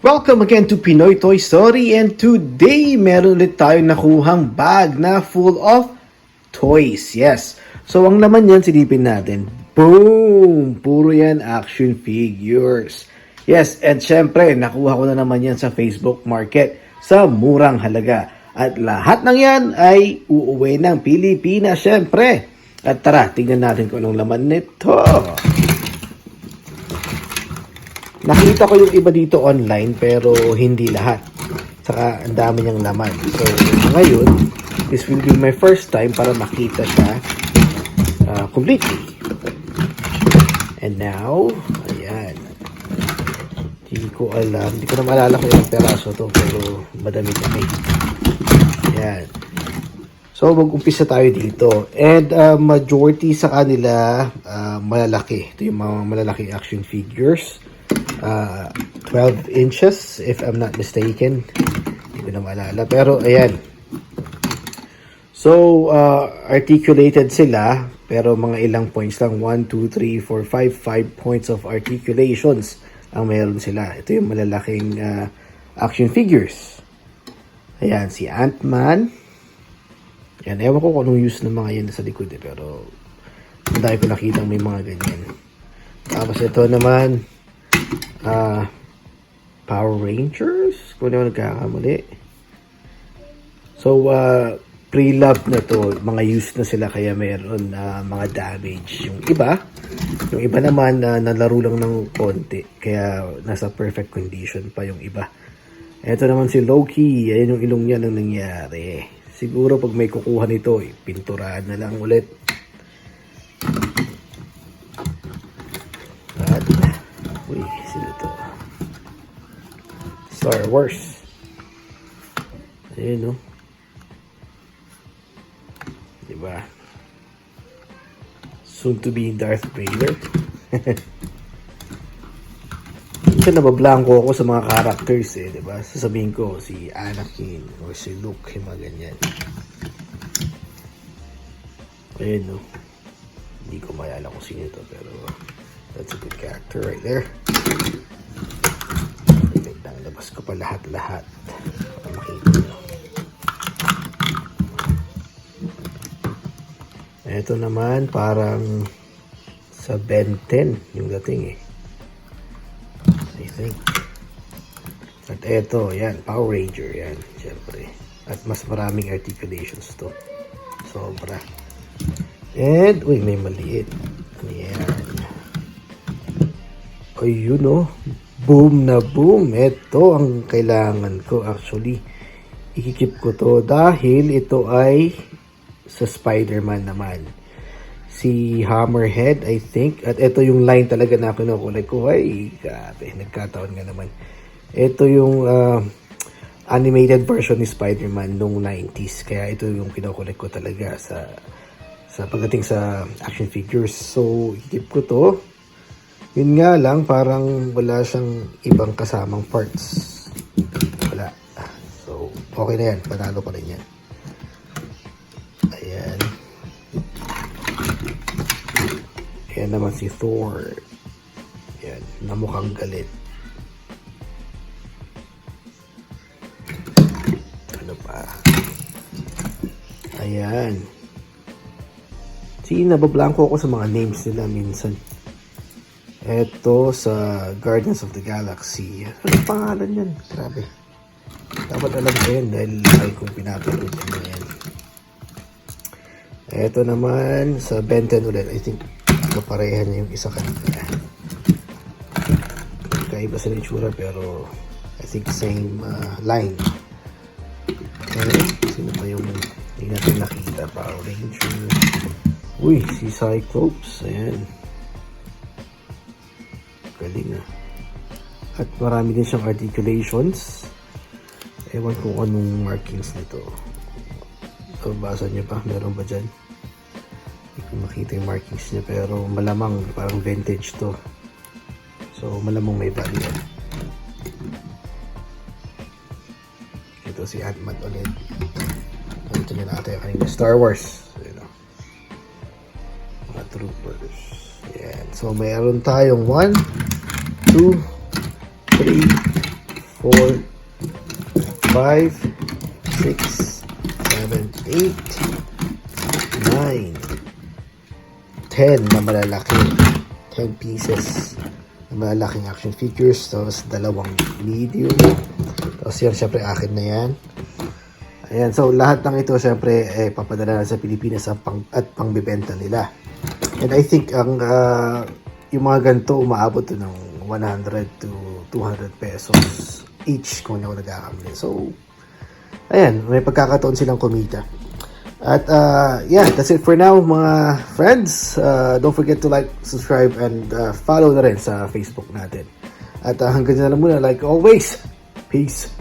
Welcome again to Pinoy Toy Story, and today meron ulit tayong nakuhang bag na full of toys. Yes. So ang laman yan, silipin natin. Boom! Puro yan action figures. Yes, and syempre, nakuha ko na naman yan sa Facebook Market sa murang halaga. At lahat ng yan ay uuwi ng Pilipinas, syempre. At tara, tingnan natin kung anong laman nito. Nakita ko yung iba dito online pero hindi lahat. Saka ang dami niyang laman. So ngayon, this will be my first time para makita siya completely. And now, ayan. Hindi ko alam. Hindi ko na maalala kung ilang peraso to pero madami-dami. Ayan. So mag-umpisa tayo dito. And majority sa kanila malalaki. Ito yung mga malalaki action figures. 12 inches if I'm not mistaken, hindi ko na maalala, pero ayan. So articulated sila, pero mga ilang points lang, 1, 2, 3, 4, 5 points of articulations ang meron sila. Ito yung malalaking action figures. Ayan, si Ant-Man. Ayan, ewan ko kung anong use ng mga yan sa likod pero dahil ko nakita may mga ganyan. Tapos ito naman Power Rangers, kung naman nagkakamali. So pre-love na to, mga used na sila kaya meron mga damage. Yung iba naman nalaro lang ng konti kaya nasa perfect condition pa yung iba. Ito naman si Loki, ayan yung ilong niya nang nangyari. Siguro pag may kukuha nito, pinturahan na lang ulit. Uy, sino to? Star Wars. Ayun, no? Diba? Soon to be Darth Vader. Minsan nabablanko ako sa mga characters diba? Sasabihin ko si Anakin or si Luke, yung mga ganyan. Ayun, no? Hindi ko maalala kung sino to pero that's a good character right there. Labas ko pa lahat-lahat para makita nyo. Ito naman parang sa Ben 10 yung dating I think. At ito, yan, Power Ranger yan, syempre. At mas maraming articulations to. Sobra. And, uy, may maliit. Ayan. Ayun, oh. Boom na boom. Ito ang kailangan ko actually. Ikikip ko to dahil ito ay sa Spider-Man naman. Si Hammerhead, I think. At ito yung line talaga na kinukulay ko. Ay, grabe. Nagkataon nga naman. Ito yung animated version ni Spider-Man nung 90s. Kaya ito yung kinukulay ko talaga sa pagdating sa action figures. So, ikikip ko to. Yun nga lang, parang wala siyang ibang kasamang parts. Wala. So, okay na yan. Panalo ko rin yan. Ayan. Ayan naman si Thor. Ayan. Na mukhang galit. Ano pa? Ayan. Nabablanko ako sa mga names nila minsan. Ito sa Guardians of the Galaxy. Ano pangalan yan? Grabe. Dapat alam ko yan dahil lagi kong pinapanood yan. Ito naman sa Ben 10 ulit. I think kaparehan niya yung isa kanina. Kaiba sa itsura pero I think same line. Okay. Sino pa yung hindi natin nakita? Power Ranger. Uy, si Cyclops. Ayan. Galing At marami din siyang articulations. Ewan kung anong markings nito. Ito, basa niyo pa? Meron ba dyan? Hindi ko makita yung markings niya pero malamang parang vintage to. So malamang may value. Ito si Ant-Man ulit. Ito niya natin kanina. Star Wars. Mga troopers. Yan. So mayroon tayong 1, 2, 3, 4, 5, 6, 7, 8, 9, 10 na malalaki. 10 pieces na malalaking action figures. Tapos dalawang medium. Tapos yan, syempre akin na yan. Ayan, so lahat ng ito syempre papadala na sa Pilipinas at pangbibenta nila. And I think ang yung mga ganito umaabot to ng 100 to 200 pesos each kung ako nagkakamali. So, ayan, may pagkakataon silang kumita. At yeah, that's it for now mga friends. Don't forget to like, subscribe, and follow na rin sa Facebook natin. At hanggang na lang muna, like always. Peace.